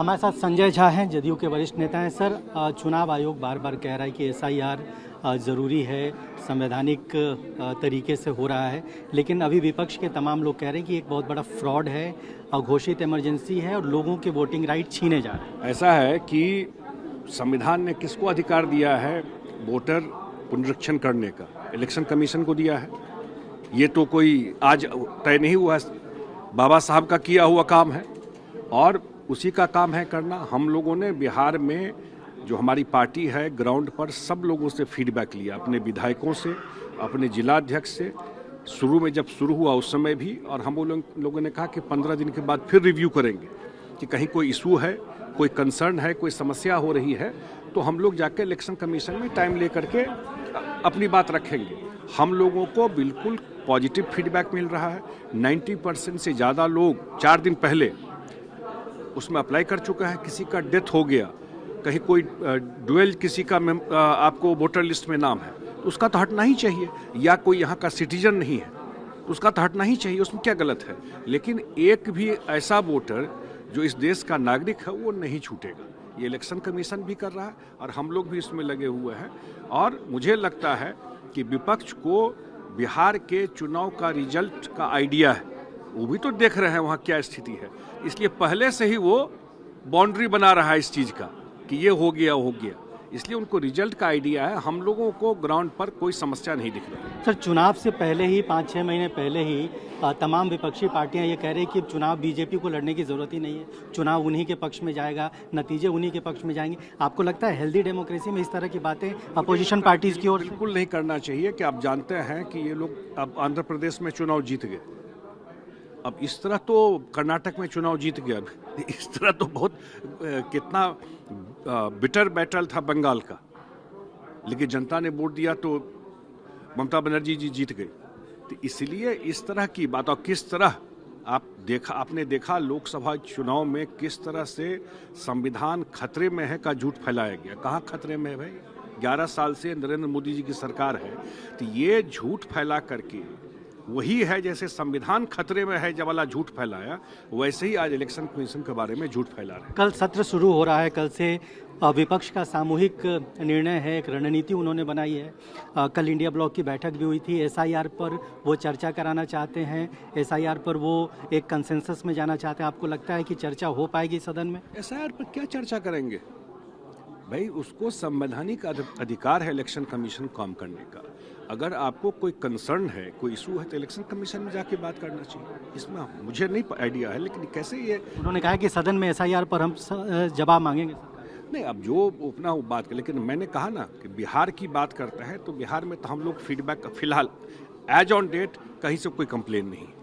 हमारे साथ संजय झा हैं, जदयू के वरिष्ठ नेता हैं। सर, चुनाव आयोग बार बार कह रहा है कि एसआईआर ज़रूरी है, संवैधानिक तरीके से हो रहा है, लेकिन अभी विपक्ष के तमाम लोग कह रहे हैं कि एक बहुत बड़ा फ्रॉड है, अघोषित इमरजेंसी है और लोगों के वोटिंग राइट छीने जा रहे हैं। ऐसा है कि संविधान ने किसको अधिकार दिया है वोटर पुनरीक्षण करने का? इलेक्शन कमीशन को दिया है। ये तो कोई आज तय नहीं हुआ है, बाबा साहब का किया हुआ काम है और उसी का काम है करना। हम लोगों ने बिहार में जो हमारी पार्टी है ग्राउंड पर सब लोगों से फीडबैक लिया, अपने विधायकों से, अपने जिलाध्यक्ष से। शुरू में जब शुरू हुआ उस समय भी, और हम लोगों ने कहा कि 15 दिन के बाद फिर रिव्यू करेंगे कि कहीं कोई इशू है, कोई कंसर्न है, कोई समस्या हो रही है तो हम लोग जाकर इलेक्शन कमीशन में टाइम ले करके अपनी बात रखेंगे। हम लोगों को बिल्कुल पॉजिटिव फीडबैक मिल रहा है। 90% से ज़्यादा लोग 4 दिन पहले उसमें अप्लाई कर चुका है। किसी का डेथ हो गया, कहीं कोई डुएल किसी का आपको वोटर लिस्ट में नाम है तो उसका तो हटना ही चाहिए, या कोई यहाँ का सिटीजन नहीं है तो उसका तो हटना ही चाहिए, उसमें क्या गलत है। लेकिन एक भी ऐसा वोटर जो इस देश का नागरिक है वो नहीं छूटेगा। ये इलेक्शन कमीशन भी कर रहा है और हम लोग भी इसमें लगे हुए हैं। और मुझे लगता है कि विपक्ष को बिहार के चुनाव का रिजल्ट का आइडिया है, वो भी तो देख रहे हैं वहाँ क्या स्थिति है, इसलिए पहले से ही वो बाउंड्री बना रहा है इस चीज़ का कि ये हो गया, इसलिए उनको रिजल्ट का आइडिया है। हम लोगों को ग्राउंड पर कोई समस्या नहीं दिख रही। सर, चुनाव से पहले ही 5-6 महीने पहले ही तमाम विपक्षी पार्टियां ये कह रही कि चुनाव बीजेपी को लड़ने की ज़रूरत ही नहीं है, चुनाव उन्हीं के पक्ष में जाएगा, नतीजे उन्हीं के पक्ष में जाएंगे। आपको लगता है हेल्दी डेमोक्रेसी में इस तरह की बातें अपोजिशन पार्टीज की ओर? बिल्कुल नहीं करना चाहिए। कि आप जानते हैं कि ये लोग अब आंध्र प्रदेश में चुनाव जीत गए, अब इस तरह तो कर्नाटक में चुनाव जीत गया, इस तरह तो बहुत कितना बिटर बैटल था बंगाल का, लेकिन जनता ने वोट दिया तो ममता बनर्जी जी जीत गई। तो इसलिए इस तरह की बात, और किस तरह आपने देखा लोकसभा चुनाव में किस तरह से संविधान खतरे में है का झूठ फैलाया गया। कहाँ खतरे में है भाई? 11 साल से नरेंद्र मोदी जी की सरकार है, तो ये झूठ फैला करके वही है जैसे संविधान खतरे में है जब वाला झूठ फैलाया, वैसे ही आज इलेक्शन कमीशन के बारे में झूठ फैला रहे हैं। कल सत्र शुरू हो रहा है, कल से विपक्ष का सामूहिक निर्णय है, एक रणनीति उन्होंने बनाई है। कल इंडिया ब्लॉक की बैठक भी हुई थी। एसआईआर पर वो चर्चा कराना चाहते हैं, एसआईआर पर वो एक कंसेंसस में जाना चाहते हैं। आपको लगता है कि चर्चा हो पाएगी सदन में? एसआईआर पर क्या चर्चा करेंगे भाई? उसको संवैधानिक अधिकार है इलेक्शन कमीशन काम करने का। अगर आपको कोई कंसर्न है, कोई इशू है तो इलेक्शन कमीशन में जाके बात करना चाहिए। इसमें मुझे नहीं आइडिया है, लेकिन कैसे ये उन्होंने कहा कि सदन में एसआईआर पर हम जवाब मांगेंगे। नहीं, अब जो अपना वो बात कर, लेकिन मैंने कहा ना कि बिहार की बात करते हैं तो बिहार में तो हम लोग फीडबैक फिलहाल एज ऑन डेट कहीं से कोई कंप्लेन नहीं।